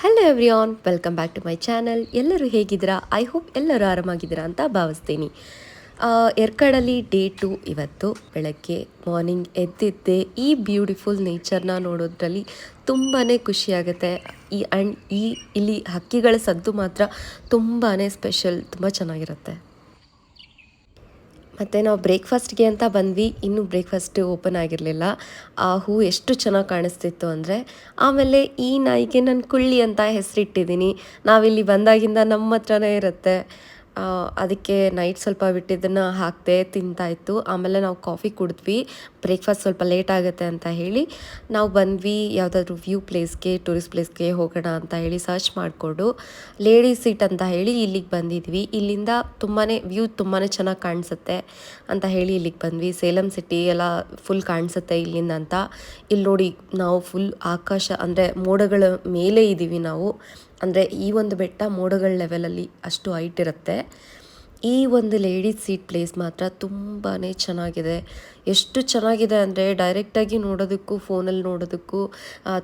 Hello everyone, welcome back to my channel. ಎಲ್ಲರೂ ಹೇಗಿದ್ದೀರಾ? I hope ಎಲ್ಲರೂ ಆರಾಮಾಗಿದ್ದೀರಾ ಅಂತ ಭಾವಿಸ್ತೀನಿ. ಎರ್ಕಡಲ್ಲಿ ಡೇ 2 ಇವತ್ತು ಬೆಳಗ್ಗೆ ಮಾರ್ನಿಂಗ್ ಎದ್ದಿದ್ದೆ. ಈ ಬ್ಯೂಟಿಫುಲ್ ನೇಚರ್ನ ನೋಡೋದ್ರಲ್ಲಿ ತುಂಬಾ ಖುಷಿಯಾಗುತ್ತೆ. ಇಲ್ಲಿ ಹಕ್ಕಿಗಳ ಸದ್ದು ಮಾತ್ರ ತುಂಬಾ ಸ್ಪೆಷಲ್, ತುಂಬ ಚೆನ್ನಾಗಿರುತ್ತೆ. ಮತ್ತು ನಾವು ಬ್ರೇಕ್ಫಾಸ್ಟ್ಗೆ ಅಂತ ಬಂದ್ವಿ. ಇನ್ನೂ ಬ್ರೇಕ್ಫಾಸ್ಟ್ ಓಪನ್ ಆಗಿರಲಿಲ್ಲ. ಆ ಹೂ ಎಷ್ಟು ಚೆನ್ನಾಗಿ ಕಾಣಿಸ್ತಿತ್ತು ಅಂದರೆ, ಆಮೇಲೆ ಈ ನಾಯಿಗೆ ನಾನು ಕುಳ್ಳಿ ಅಂತ ಹೆಸರಿಟ್ಟಿದ್ದೀನಿ. ನಾವಿಲ್ಲಿ ಬಂದಾಗಿಂದ ನಮ್ಮ ಹತ್ರನೇ ಇರುತ್ತೆ. ಅದಕ್ಕೆ ನೈಟ್ ಸ್ವಲ್ಪ ಬಿಟ್ಟಿದ್ದನ್ನು ಹಾಕಿದೆ, ತಿಂತಾಯಿತ್ತು. ಆಮೇಲೆ ನಾವು ಕಾಫಿ ಕುಡಿದ್ವಿ. ಬ್ರೇಕ್ಫಾಸ್ಟ್ ಸ್ವಲ್ಪ ಲೇಟ್ ಆಗುತ್ತೆ ಅಂತ ಹೇಳಿ ನಾವು ಬಂದ್ವಿ. ಯಾವುದಾದ್ರೂ ವ್ಯೂ ಪ್ಲೇಸ್ಗೆ, ಟೂರಿಸ್ಟ್ ಪ್ಲೇಸ್ಗೆ ಹೋಗೋಣ ಅಂತ ಹೇಳಿ ಸರ್ಚ್ ಮಾಡಿಕೊಂಡು ಲೇಡೀಸ್ ಸೀಟ್ ಅಂತ ಹೇಳಿ ಇಲ್ಲಿಗೆ ಬಂದಿದ್ವಿ. ಇಲ್ಲಿಂದ ತುಂಬಾ ವ್ಯೂ ತುಂಬಾ ಚೆನ್ನಾಗಿ ಕಾಣಿಸುತ್ತೆ ಅಂತ ಹೇಳಿ ಇಲ್ಲಿಗೆ ಬಂದ್ವಿ. ಸೇಲಂ ಸಿಟಿ ಎಲ್ಲ ಫುಲ್ ಕಾಣಿಸುತ್ತೆ ಇಲ್ಲಿಂದ ಅಂತ. ಇಲ್ಲಿ ನೋಡಿ, ನಾವು ಫುಲ್ ಆಕಾಶ ಅಂದರೆ ಮೋಡಗಳ ಮೇಲೆ ಇದ್ದೀವಿ ನಾವು. ಅಂದರೆ ಈ ಒಂದು ಬೆಟ್ಟ ಮೋಡಗಳ ಲೆವೆಲಲ್ಲಿ ಅಷ್ಟು ಹೈಟ್ ಇರುತ್ತೆ. ಈ ಒಂದು ಲೇಡೀಸ್ ಸೀಟ್ ಪ್ಲೇಸ್ ಮಾತ್ರ ತುಂಬಾ ಚೆನ್ನಾಗಿದೆ. ಎಷ್ಟು ಚೆನ್ನಾಗಿದೆ ಅಂದರೆ ಡೈರೆಕ್ಟಾಗಿ ನೋಡೋದಕ್ಕೂ ಫೋನಲ್ಲಿ ನೋಡೋದಕ್ಕೂ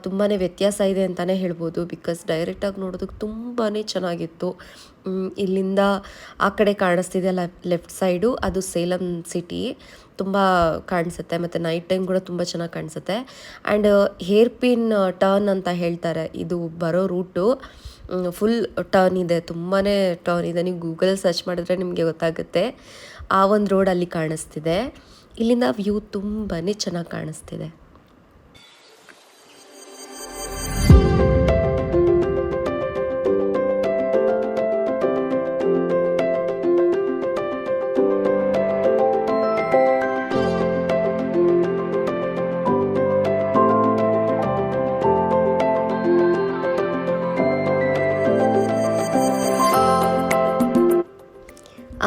ತುಂಬಾ ವ್ಯತ್ಯಾಸ ಇದೆ ಅಂತಲೇ ಹೇಳ್ಬೋದು. ಬಿಕಾಸ್ ಡೈರೆಕ್ಟಾಗಿ ನೋಡೋದಕ್ಕೆ ತುಂಬಾ ಚೆನ್ನಾಗಿತ್ತು. ಇಲ್ಲಿಂದ ಆ ಕಡೆ ಕಾಣಿಸ್ತಿದೆ ಲೆಫ್ಟ್ ಸೈಡು, ಅದು ಸೇಲಂ ಸಿಟಿ ತುಂಬ ಕಾಣಿಸುತ್ತೆ. ಮತ್ತು ನೈಟ್ ಟೈಮ್ ಕೂಡ ತುಂಬ ಚೆನ್ನಾಗಿ ಕಾಣಿಸುತ್ತೆ. ಆ್ಯಂಡ್ ಹೇರ್ ಪಿನ್ ಟರ್ನ್ ಅಂತ ಹೇಳ್ತಾರೆ, ಇದು ಬರೋ ರೂಟು ಫುಲ್ ಟರ್ನ್ ಇದೆ, ತುಂಬಾ ಟರ್ನ್ ಇದೆ. ನೀವು ಗೂಗಲ್ ಸರ್ಚ್ ಮಾಡಿದ್ರೆ ನಿಮಗೆ ಗೊತ್ತಾಗುತ್ತೆ. ಆ ಒಂದು ರೋಡ್ ಅಲ್ಲಿ ಕಾಣಿಸ್ತಿದೆ. ಇಲ್ಲಿಂದ ವ್ಯೂ ತುಂಬಾ ಚೆನ್ನಾಗಿ ಕಾಣಿಸ್ತಿದೆ.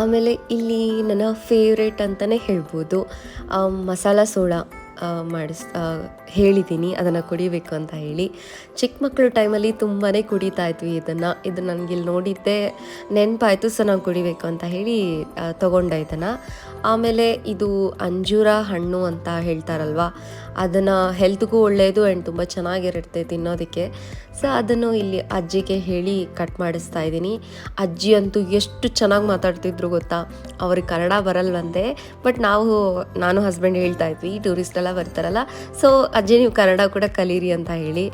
ಆಮೇಲೆ ಇಲ್ಲಿ ನನ್ನ ಫೇವ್ರೇಟ್ ಅಂತಲೇ ಹೇಳ್ಬೋದು, ಮಸಾಲ ಸೋಡಾ ಹೇಳಿದ್ದೀನಿ ಅದನ್ನು ಕುಡಿಬೇಕು ಅಂತ ಹೇಳಿ. ಚಿಕ್ಕ ಮಕ್ಕಳು ಟೈಮಲ್ಲಿ ತುಂಬಾ ಕುಡಿತಾ ಇದ್ವಿ ಇದು ನನಗಿಲ್ಲಿ ನೋಡಿದ್ದೆ ನೆನಪಾಯಿತು. ಸೊ ನಾನು ಕುಡಿಬೇಕು ಅಂತ ಹೇಳಿ ತೊಗೊಂಡೆ ಇದನ್ನು. ಆಮೇಲೆ ಇದು ಅಂಜೂರ ಹಣ್ಣು ಅಂತ ಹೇಳ್ತಾರಲ್ವ, ಅದನ್ನು ಹೆಲ್ತ್ಗೂ ಒಳ್ಳೆಯದು ಆ್ಯಂಡ್ ತುಂಬ ಚೆನ್ನಾಗಿರುತ್ತೆ ತಿನ್ನೋದಕ್ಕೆ. ಸೊ ಅದನ್ನು ಇಲ್ಲಿ ಅಜ್ಜಿಗೆ ಹೇಳಿ ಕಟ್ ಮಾಡಿಸ್ತಾ ಇದ್ದೀನಿ. ಅಜ್ಜಿ ಅಂತೂ ಎಷ್ಟು ಚೆನ್ನಾಗಿ ಮಾತಾಡ್ತಿದ್ರು ಗೊತ್ತಾ. ಅವ್ರಿಗೆ ಕನ್ನಡ ಬರಲ್ವಂತೆ, ಬಟ್ ನಾನು ಹಸ್ಬೆಂಡ್ ಹೇಳ್ತಾ ಇದ್ವಿ ಟೂರಿಸ್ಟ್ ಎಲ್ಲ ಬರ್ತಾರಲ್ಲ, ಸೊ ಅಜ್ಜಿ ನೀವು ಕನ್ನಡ ಕೂಡ ಕಲೀರಿ ಅಂತ ಹೇಳಿ.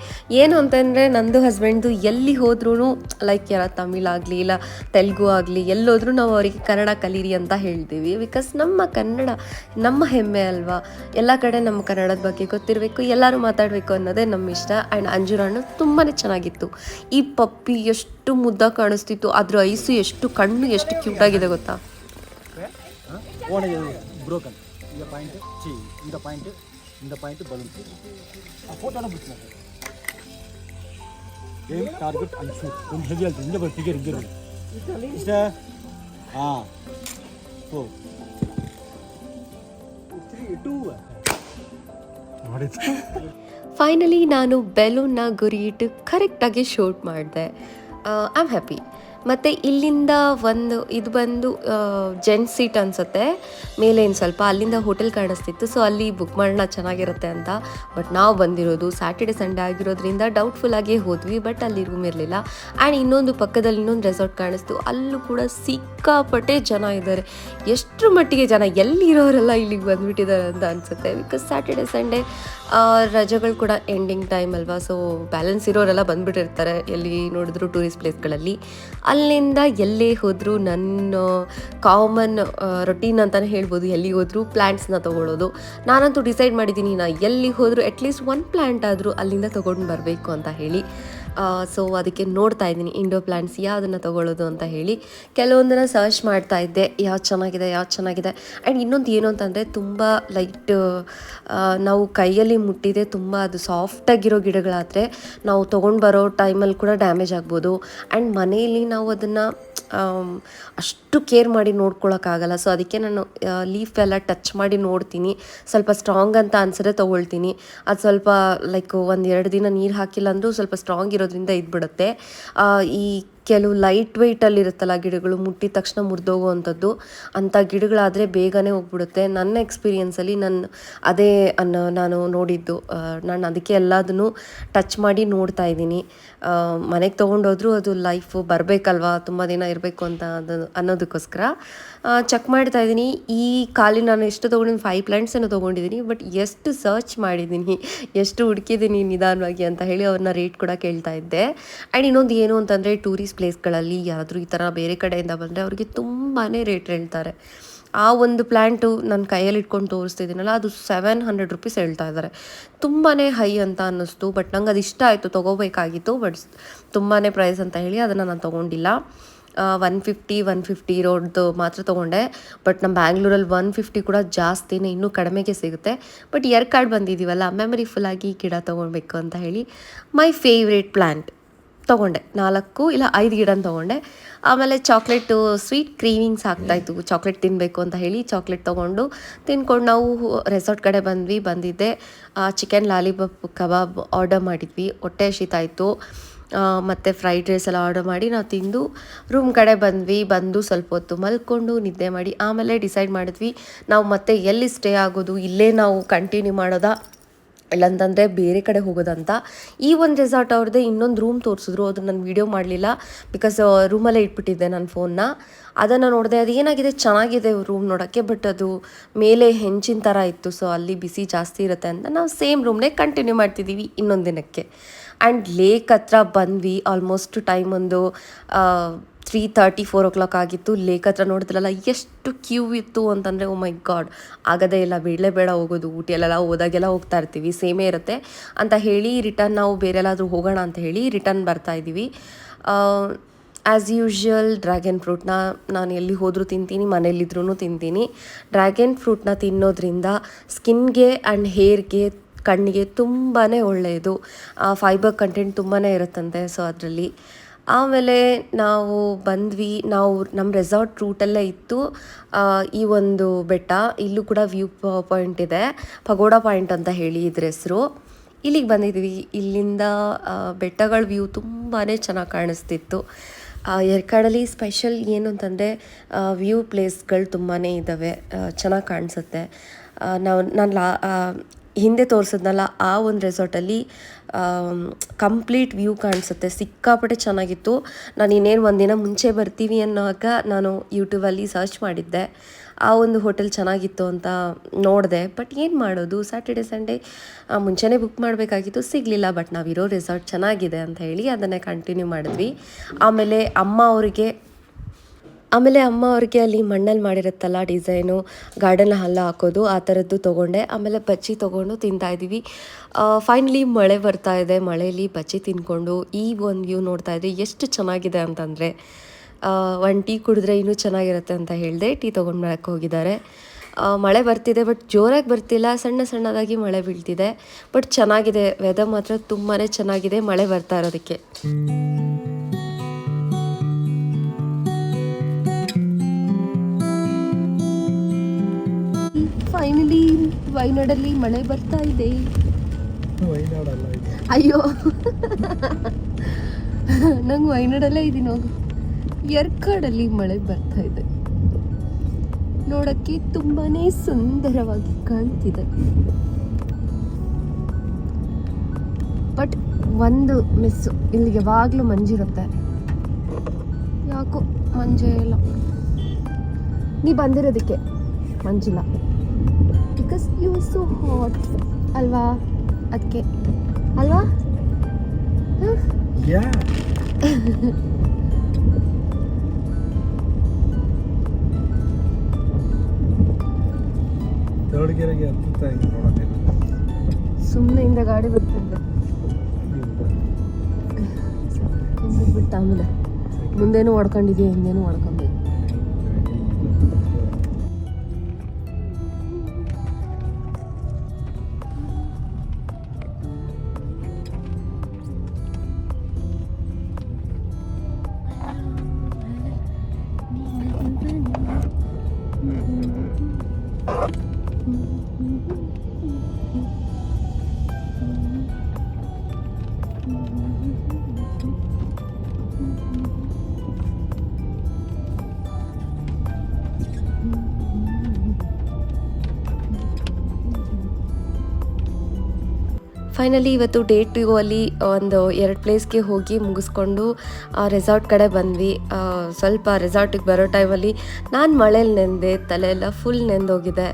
ಏನು ಅಂತಂದರೆ ನಂದು ಹಸ್ಬೆಂಡ್ದು ಎಲ್ಲಿ ಹೋದ್ರೂ ಲೈಕ್ ಯಾರ ತಮಿಳಾಗಲಿ ಇಲ್ಲ ತೆಲುಗು ಆಗಲಿ ಎಲ್ಲೋದ್ರೂ ನಾವು ಅವರಿಗೆ ಕನ್ನಡ ಕಲೀರಿ ಅಂತ ಹೇಳ್ತೀವಿ. ಬಿಕಾಸ್ ನಮ್ಮ ಕನ್ನಡ ನಮ್ಮ ಹೆಮ್ಮೆ ಅಲ್ವಾ. ಎಲ್ಲ ಕಡೆ ನಮ್ಮ ಕನ್ನಡದ ಬಗ್ಗೆ ಗೊತ್ತಿರಬೇಕು, ಎಲ್ಲರೂ ಮಾತಾಡಬೇಕು ಅನ್ನೋದೇ ನಮ್ಮ ಇಷ್ಟ. ಆ್ಯಂಡ್ ಅಂಜೂರ ಹಣ್ಣು ತುಂಬಾ ಚೆನ್ನಾಗಿತ್ತು. ಈ ಪಪ್ಪಿ ಎಷ್ಟು ಮುದ್ದ ಕಾಣಿಸ್ತಿತ್ತು, ಅದ್ರ ಐಸು ಎಷ್ಟು ಕಣ್ಣು ಎಷ್ಟು ಕ್ಯೂಟಾಗಿದೆ ಗೊತ್ತಾ. இந்த பாயிண்ட் பலூன் ஃபோட்டோல பிடிச்சேன். ஏம் டார்கெட் அண்ட் ஷூட் கொஞ்சம் ஹெவியா இருக்கு. இந்த ஃபிகர் இங்க இருக்கு சிஸ்டர். 4 3 2 ಫೈನಲಿ ನಾನು ಬೆಲೂನ್ನ ಗುರಿ ಇಟ್ಟು ಕರೆಕ್ಟಾಗಿ ಶೂಟ್ ಮಾಡಿದೆ. I am happy. ಮತ್ತು ಇಲ್ಲಿಂದ ಇದು ಬಂದು ಜೆಂಟ್ಸ್ ಸೀಟ್ ಅನಿಸುತ್ತೆ ಮೇಲೆ ಏನು ಸ್ವಲ್ಪ, ಅಲ್ಲಿಂದ ಹೋಟೆಲ್ ಕಾಣಿಸ್ತಿತ್ತು. ಸೊ ಅಲ್ಲಿ ಬುಕ್ ಮಾಡೋಣ ಚೆನ್ನಾಗಿರುತ್ತೆ ಅಂತ. ಬಟ್ ನಾವು ಬಂದಿರೋದು ಸ್ಯಾಟರ್ಡೆ ಸಂಡೇ ಆಗಿರೋದ್ರಿಂದ ಡೌಟ್ಫುಲ್ಲಾಗಿ ಹೋದ್ವಿ, ಬಟ್ ಅಲ್ಲಿ ರೂಮ್ ಇರಲಿಲ್ಲ. ಆ್ಯಂಡ್ ಇನ್ನೊಂದು ಪಕ್ಕದಲ್ಲಿ ಇನ್ನೊಂದು ರೆಸಾರ್ಟ್ ಕಾಣಿಸ್ತು, ಅಲ್ಲೂ ಕೂಡ ಸಿಕ್ಕಾಪಟ್ಟೆ ಜನ ಇದ್ದಾರೆ. ಎಷ್ಟರ ಮಟ್ಟಿಗೆ ಜನ, ಎಲ್ಲಿರೋರೆಲ್ಲ ಇಲ್ಲಿಗೆ ಬಂದುಬಿಟ್ಟಿದ್ದಾರೆ ಅಂತ ಅನಿಸುತ್ತೆ. ಬಿಕಾಸ್ ಸ್ಯಾಟರ್ಡೆ ಸಂಡೇ ರಜೆಗಳು ಕೂಡ ಎಂಡಿಂಗ್ ಟೈಮ್ ಅಲ್ವಾ. ಸೊ ಬ್ಯಾಲೆನ್ಸ್ ಇರೋರೆಲ್ಲ ಬಂದುಬಿಟ್ಟಿರ್ತಾರೆ ಎಲ್ಲಿ ನೋಡಿದ್ರು ಟೂರಿಸ್ಟ್ ಪ್ಲೇಸ್ಗಳಲ್ಲಿ. ಅಲ್ಲಿಂದ ಎಲ್ಲೇ ಹೋದರೂ ನನ್ನ ಕಾಮನ್ ರೊಟೀನ್ ಅಂತಲೇ ಹೇಳ್ಬೋದು, ಎಲ್ಲಿಗೆ ಹೋದರೂ ಪ್ಲ್ಯಾಂಟ್ಸ್ನ ತೊಗೊಳ್ಳೋದು. ನಾನಂತೂ ಡಿಸೈಡ್ ಮಾಡಿದ್ದೀನಿ, ಎಲ್ಲಿ ಹೋದರೂ ಅಟ್ಲೀಸ್ಟ್ 1 ಪ್ಲ್ಯಾಂಟ್ ಆದರೂ ಅಲ್ಲಿಂದ ತೊಗೊಂಡು ಬರಬೇಕು ಅಂತ ಹೇಳಿ. ಸೊ ಅದಕ್ಕೆ ನೋಡ್ತಾ ಇದ್ದೀನಿ ಇಂಡೋರ್ ಪ್ಲ್ಯಾಂಟ್ಸ್ ಯಾವುದನ್ನು ತೊಗೊಳ್ಳೋದು ಅಂತ ಹೇಳಿ. ಕೆಲವೊಂದನ್ನು ಸರ್ಚ್ ಮಾಡ್ತಾ ಇದ್ದೆ, ಯಾವ್ದು ಚೆನ್ನಾಗಿದೆ. ಆ್ಯಂಡ್ ಇನ್ನೊಂದು ಏನು ಅಂತಂದರೆ ತುಂಬ ಲೈಟ್, ನಾವು ಕೈಯಲ್ಲಿ ಮುಟ್ಟಿದೆ ತುಂಬ ಅದು ಸಾಫ್ಟಾಗಿರೋ ಗಿಡಗಳಾದರೆ ನಾವು ತೊಗೊಂಡು ಬರೋ ಟೈಮಲ್ಲಿ ಕೂಡ ಡ್ಯಾಮೇಜ್ ಆಗ್ಬೋದು. ಆ್ಯಂಡ್ ಮನೆಯಲ್ಲಿ ನಾವು ಅದನ್ನು ಅಷ್ಟು ಕೇರ್ ಮಾಡಿ ನೋಡ್ಕೊಳಕ್ಕಾಗಲ್ಲ. ಸೊ ಅದಕ್ಕೆ ನಾನು ಲೀಫ್ ಎಲ್ಲ ಟಚ್ ಮಾಡಿ ನೋಡ್ತೀನಿ, ಸ್ವಲ್ಪ ಸ್ಟ್ರಾಂಗ್ ಅಂತ ಅನ್ಸಿದ್ರೆ ತೊಗೊಳ್ತೀನಿ. ಅದು ಸ್ವಲ್ಪ ಲೈಕ್ 1-2 ದಿನ ನೀರು ಹಾಕಿಲ್ಲ ಅಂದರೂ ಸ್ವಲ್ಪ ಸ್ಟ್ರಾಂಗ್ ಇರೋದ್ರಿಂದ ಇದ್ಬಿಡುತ್ತೆ. ಈ ಕೆಲವು ಲೈಟ್ ವೆಯ್ಟಲ್ಲಿರುತ್ತಲ್ಲ ಗಿಡಗಳು, ಮುಟ್ಟಿದ ತಕ್ಷಣ ಮುರಿದೋಗುವಂಥದ್ದು, ಅಂಥ ಗಿಡಗಳಾದರೆ ಬೇಗನೆ ಹೋಗ್ಬಿಡುತ್ತೆ. ನನ್ನ ಎಕ್ಸ್ಪೀರಿಯೆನ್ಸಲ್ಲಿ ಅದೇ ನಾನು ನೋಡಿದ್ದು. ನಾನು ಅದಕ್ಕೆ ಎಲ್ಲದನ್ನು ಟಚ್ ಮಾಡಿ ನೋಡ್ತಾ ಇದ್ದೀನಿ. ಮನೆಗೆ ತೊಗೊಂಡೋದ್ರೂ ಅದು ಲೈಫು ಬರಬೇಕಲ್ವಾ, ತುಂಬ ದಿನ ಇರಬೇಕು ಅಂತ ಅನ್ನೋದಕ್ಕೋಸ್ಕರ ಚೆಕ್ ಮಾಡ್ತಾ ಇದ್ದೀನಿ. ಈ ಖಾಲಿ ನಾನು ಎಷ್ಟು ತೊಗೊಂಡಿದ್ದೀನಿ, 5 ಪ್ಲ್ಯಾಂಟ್ಸನ್ನು ತೊಗೊಂಡಿದ್ದೀನಿ. ಬಟ್ ಎಷ್ಟು ಸರ್ಚ್ ಮಾಡಿದ್ದೀನಿ, ಎಷ್ಟು ಹುಡುಕಿದ್ದೀನಿ ನಿಧಾನವಾಗಿ ಅಂತ ಹೇಳಿ ಅವ್ರನ್ನ ರೇಟ್ ಕೂಡ ಕೇಳ್ತಾ ಇದ್ದೆ. ಆ್ಯಂಡ್ ಇನ್ನೊಂದು ಏನು ಅಂತಂದರೆ, ಟೂರಿಸ್ಟ್ ಪ್ಲೇಸ್ಗಳಲ್ಲಿ ಯಾರಾದರೂ ಈ ಥರ ಬೇರೆ ಕಡೆಯಿಂದ ಬಂದರೆ ಅವ್ರಿಗೆ ತುಂಬಾ ರೇಟ್ ಹೇಳ್ತಾರೆ. ಆ ಒಂದು ಪ್ಲ್ಯಾಂಟು ನನ್ನ ಕೈಯಲ್ಲಿ ಇಟ್ಕೊಂಡು ತೋರಿಸ್ತಿದ್ದೀನಲ್ಲ, ಅದು 700 ರುಪೀಸ್ ಹೇಳ್ತಾ ಇದ್ದಾರೆ. ತುಂಬಾ ಹೈ ಅಂತ ಅನ್ನಿಸ್ತು. ಬಟ್ ನಂಗೆ ಅದು ಇಷ್ಟ ಆಯಿತು, ತೊಗೋಬೇಕಾಗಿತ್ತು. ಬಟ್ ತುಂಬಾ ಪ್ರೈಸ್ ಅಂತ ಹೇಳಿ ಅದನ್ನು ನಾನು ತೊಗೊಂಡಿಲ್ಲ. 150 ಇರೋದು ಮಾತ್ರ ತೊಗೊಂಡೆ. ಬಟ್ ನಮ್ಮ ಬ್ಯಾಂಗ್ಳೂರಲ್ಲಿ 150 ಕೂಡ ಜಾಸ್ತಿನೇ, ಇನ್ನೂ ಕಡಿಮೆಗೆ ಸಿಗುತ್ತೆ. ಬಟ್ ಕಾರ್ಡ್ ಬಂದಿದ್ದೀವಲ್ಲ, ಮೆಮರಿ ಫುಲ್ಲಾಗಿ ಗಿಡ ತೊಗೊಳ್ಬೇಕು ಅಂತ ಹೇಳಿ ಮೈ ಫೇವ್ರೇಟ್ ಪ್ಲ್ಯಾಂಟ್ ತೊಗೊಂಡೆ. 4 ಇಲ್ಲ 5 ಗಿಡನ ತೊಗೊಂಡೆ. ಆಮೇಲೆ ಚಾಕ್ಲೇಟು ಸ್ವೀಟ್ ಕ್ರೀವಿಂಗ್ಸ್ ಆಗ್ತಾಯಿತ್ತು, ಚಾಕ್ಲೇಟ್ ತಿನ್ನಬೇಕು ಅಂತ ಹೇಳಿ ಚಾಕ್ಲೇಟ್ ತೊಗೊಂಡು ತಿನ್ಕೊಂಡು ನಾವು ರೆಸಾರ್ಟ್ ಕಡೆ ಬಂದಿದ್ದೆ. ಚಿಕನ್ ಲಾಲಿಪಾಪ್ ಕಬಾಬ್ ಆರ್ಡರ್ ಮಾಡಿದ್ವಿ. ಹೊಟ್ಟೆ ಹಸಿತಾಯಿತು. ಮತ್ತು ಫ್ರೈಡ್ ರೈಸ್ ಎಲ್ಲ ಆರ್ಡರ್ ಮಾಡಿ ನಾವು ತಿಂದು ರೂಮ್ ಕಡೆ ಬಂದು ಸ್ವಲ್ಪ ಹೊತ್ತು ಮಲ್ಕೊಂಡು ನಿದ್ದೆ ಮಾಡಿ ಆಮೇಲೆ ಡಿಸೈಡ್ ಮಾಡಿದ್ವಿ ನಾವು ಮತ್ತೆ ಎಲ್ಲಿ ಸ್ಟೇ ಆಗೋದು, ಇಲ್ಲೇ ನಾವು ಕಂಟಿನ್ಯೂ ಮಾಡೋದಾ ಇಲ್ಲಂತಂದರೆ ಬೇರೆ ಕಡೆ ಹೋಗೋದಂತ. ಈ ಒಂದು ರೆಸಾರ್ಟ್ ಅವ್ರದ್ದೇ ಇನ್ನೊಂದು ರೂಮ್ ತೋರಿಸಿದ್ರು, ಅದು ನಾನು ವೀಡಿಯೋ ಮಾಡಲಿಲ್ಲ ಬಿಕಾಸ್ ರೂಮಲ್ಲೇ ಇಟ್ಬಿಟ್ಟಿದ್ದೆ ನನ್ನ ಫೋನ್ನ. ಅದನ್ನು ನೋಡಿದೆ, ಅದು ಏನಾಗಿದೆ, ಚೆನ್ನಾಗಿದೆ ರೂಮ್ ನೋಡೋಕ್ಕೆ. ಬಟ್ ಅದು ಮೇಲೆ ಹೆಂಚಿನ ಥರ ಇತ್ತು, ಸೊ ಅಲ್ಲಿ ಬಿಸಿ ಜಾಸ್ತಿ ಇರುತ್ತೆ ಅಂತ ನಾವು ಸೇಮ್ ರೂಮ್ನೇ ಕಂಟಿನ್ಯೂ ಮಾಡ್ತಿದ್ದೀವಿ ಇನ್ನೊಂದು ದಿನಕ್ಕೆ. ಆ್ಯಂಡ್ ಲೇಕ್ ಹತ್ರ ಬಂದ್ವಿ. ಆಲ್ಮೋಸ್ಟ್ ಟೈಮ್ ಒಂದು 3:30, 4 o'clock ಆಗಿತ್ತು. ಲೇಕ್ ಹತ್ರ ನೋಡಿದ್ರಲ್ಲ ಎಷ್ಟು ಕ್ಯೂ ಇತ್ತು ಅಂತಂದರೆ, ಓ ಮೈ ಗಾಡ್, ಆಗದೇ ಇಲ್ಲ, ಬೇಡ ಹೋಗೋದು. ಊಟಿಯಲ್ಲೆಲ್ಲ ಹೋದಾಗೆಲ್ಲ ಹೋಗ್ತಾ ಇರ್ತೀವಿ, ಸೇಮೇ ಇರುತ್ತೆ ಅಂತ ಹೇಳಿ ರಿಟರ್ನ್ ನಾವು ಬೇರೆ ಎಲ್ಲಾದರೂ ಹೋಗೋಣ ಅಂತ ಹೇಳಿ ರಿಟರ್ನ್ ಬರ್ತಾಯಿದ್ದೀವಿ. ಆ್ಯಸ್ ಯೂಶ್ವಲ್ ಡ್ರ್ಯಾಗನ್ ಫ್ರೂಟ್ನ ನಾನು ಎಲ್ಲಿ ಹೋದರೂ ತಿಂತೀನಿ, ಮನೇಲಿದ್ರೂ ತಿಂತೀನಿ. ಡ್ರ್ಯಾಗನ್ ಫ್ರೂಟ್ನ ತಿನ್ನೋದ್ರಿಂದ ಸ್ಕಿನ್ಗೆ ಆ್ಯಂಡ್ ಹೇರ್ಗೆ, ಕಣ್ಣಿಗೆ ತುಂಬಾ ಒಳ್ಳೆಯದು. ಫೈಬರ್ ಕಂಟೆಂಟ್ ತುಂಬಾ ಇರುತ್ತಂತೆ, ಸೊ ಅದರಲ್ಲಿ. ಆಮೇಲೆ ನಾವು ಬಂದ್ವಿ, ನಮ್ಮ ರೆಸಾರ್ಟ್ ರೂಟಲ್ಲೇ ಇತ್ತು ಈ ಒಂದು ಬೆಟ್ಟ. ಇಲ್ಲೂ ಕೂಡ ವ್ಯೂ ಪಾಯಿಂಟ್ ಇದೆ, ಪಗೋಡಾ ಪಾಯಿಂಟ್ ಅಂತ ಹೇಳಿ ಇದ್ರ ಹೆಸರು. ಇಲ್ಲಿಗೆ ಬಂದಿದ್ವಿ. ಇಲ್ಲಿಂದ ಬೆಟ್ಟಗಳ ವ್ಯೂ ತುಂಬಾ ಚೆನ್ನಾಗಿ ಕಾಣಿಸ್ತಿತ್ತು. ಯರ್ಕಾಡಲ್ಲಿ ಸ್ಪೆಷಲ್ ಏನು ಅಂತಂದರೆ ವ್ಯೂ ಪ್ಲೇಸ್ಗಳು ತುಂಬಾ ಇದ್ದಾವೆ, ಚೆನ್ನಾಗಿ ಕಾಣಿಸುತ್ತೆ. ನಾನು ಹಿಂದೆ ತೋರಿಸಿದ್ನಲ್ಲ ಆ ಒಂದು ರೆಸಾರ್ಟಲ್ಲಿ ಕಂಪ್ಲೀಟ್ ವ್ಯೂ ಕಾಣಿಸುತ್ತೆ, ಸಿಕ್ಕಾಪಟ್ಟೆ ಚೆನ್ನಾಗಿತ್ತು. ನಾನು ಇನ್ನೇನು ಒಂದಿನ ಮುಂಚೆ ಬರ್ತೀವಿ ಅನ್ನೋವಾಗ ನಾನು ಯೂಟ್ಯೂಬಲ್ಲಿ ಸರ್ಚ್ ಮಾಡಿದ್ದೆ, ಆ ಒಂದು ಹೋಟೆಲ್ ಚೆನ್ನಾಗಿತ್ತು ಅಂತ ನೋಡಿದೆ. ಬಟ್ ಏನು ಮಾಡೋದು, ಸ್ಯಾಟರ್ಡೆ ಸಂಡೇ ಮುಂಚೆನೇ ಬುಕ್ ಮಾಡಬೇಕಾಗಿತ್ತು, ಸಿಗಲಿಲ್ಲ. ಬಟ್ ನಾವಿರೋ ರೆಸಾರ್ಟ್ ಚೆನ್ನಾಗಿದೆ ಅಂತ ಹೇಳಿ ಅದನ್ನೇ ಕಂಟಿನ್ಯೂ ಮಾಡಿದ್ವಿ. ಆಮೇಲೆ ಅಮ್ಮ ಅವ್ರಿಗೆ ಅಲ್ಲಿ ಮಣ್ಣಲ್ಲಿ ಮಾಡಿರುತ್ತಲ್ಲ ಡಿಸೈನು, ಗಾರ್ಡನ್ ಹಲ್ಲ ಹಾಕೋದು, ಆ ಥರದ್ದು ತೊಗೊಂಡೆ. ಆಮೇಲೆ ಬಜ್ಜಿ ತೊಗೊಂಡು ತಿಂತಾಯಿದ್ದೀವಿ. ಫೈನಲಿ ಮಳೆ ಬರ್ತಾ ಇದೆ, ಮಳೆಯಲ್ಲಿ ಬಜ್ಜಿ ತಿಂದ್ಕೊಂಡು ಈ ಒಂದು ವ್ಯೂ ನೋಡ್ತಾ ಇದ್ವಿ. ಎಷ್ಟು ಚೆನ್ನಾಗಿದೆ ಅಂತಂದರೆ, ಒಂದು ಟೀ ಕುಡಿದ್ರೆ ಇನ್ನೂ ಚೆನ್ನಾಗಿರುತ್ತೆ ಅಂತ ಹೇಳಿದೆ. ಟೀ ತೊಗೊಂಡು ಬರೋಕ್ಕೆ ಹೋಗಿದ್ದಾರೆ. ಮಳೆ ಬರ್ತಿದೆ, ಬಟ್ ಜೋರಾಗಿ ಬರ್ತಿಲ್ಲ, ಸಣ್ಣದಾಗಿ ಮಳೆ ಬೀಳ್ತಿದೆ. ಬಟ್ ಚೆನ್ನಾಗಿದೆ, ವೆದರ್ ಮಾತ್ರ ತುಂಬಾ ಚೆನ್ನಾಗಿದೆ ಮಳೆ ಬರ್ತಾ ಇರೋದಕ್ಕೆ. ಫೈನಲಿ ವೈನಾಡಲ್ಲಿ ಮಳೆ ಬರ್ತಾ ಇದೆ. ಅಯ್ಯೋ, ನಂಗೆ ವೈನಾಡಲ್ಲೇ ಇದ್ದೀನಿ. ಹೋಗು, ಯರ್ಕಾಡಲ್ಲಿ ಮಳೆ ಬರ್ತಾ ಇದೆ, ನೋಡೋಕ್ಕೆ ತುಂಬಾ ಸುಂದರವಾಗಿ ಕಾಣ್ತಿದೆ. ಬಟ್ ಒಂದು ಮಿಸ್ಸು, ಇಲ್ಲಿ ಯಾವಾಗಲೂ ಮಂಜಿರುತ್ತೆ, ಯಾಕೋ ಮಂಜೇ ಇಲ್ಲ. ನೀ ಬಂದಿರೋದಕ್ಕೆ ಮಂಜಿಲ್ಲ, because you are so hot ಅಲ್ವಾ, ಅದಕ್ಕೆ ಅಲ್ವಾ? ಸುಮ್ಮನೆ ಹಿಂದೆ ಗಾಡಿ ಬರ್ತಿದ್ದೆ, ಬಿಟ್ಟು ಆಮೇಲೆ ಮುಂದೇನು ಹೊಡ್ಕೊಂಡಿದ್ದೀವಿ, ಹಿಂದೇನು ಹೊಡ್ಕೊಂಡ್ವಿ. ಫೈನಲಿ ಇವತ್ತು ಡೇ 2 ಅಲ್ಲಿ ಒಂದು 2 ಪ್ಲೇಸ್ಗೆ ಹೋಗಿ ಮುಗಿಸ್ಕೊಂಡು ರೆಸಾರ್ಟ್ ಕಡೆ ಬಂದ್ವಿ. ಸ್ವಲ್ಪ ರೆಸಾರ್ಟಿಗೆ ಬರೋ ಟೈಮಲ್ಲಿ ನಾನು ಮಳೇಲಿ ನೆಂದೆ, ತಲೆ ಎಲ್ಲ ಫುಲ್ ನೆಂದೋಗಿದೆ.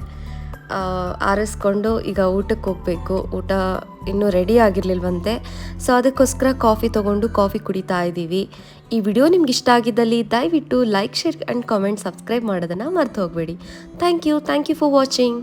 ಆರಿಸ್ಕೊಂಡು ಈಗ ಊಟಕ್ಕೆ ಹೋಗಬೇಕು. ಊಟ ಇನ್ನೂ ರೆಡಿ ಆಗಿರಲಿಲ್ವಂತೆ, ಸೊ ಅದಕ್ಕೋಸ್ಕರ ಕಾಫಿ ತೊಗೊಂಡು ಕಾಫಿ ಕುಡಿತಾ ಇದ್ದೀವಿ. ಈ ವಿಡಿಯೋ ನಿಮ್ಗೆ ಇಷ್ಟ ಆಗಿದ್ದಲ್ಲಿ ದಯವಿಟ್ಟು like, share and comment, subscribe ಮಾಡೋದನ್ನು ಮರ್ತು ಹೋಗಬೇಡಿ. Thank you for watching.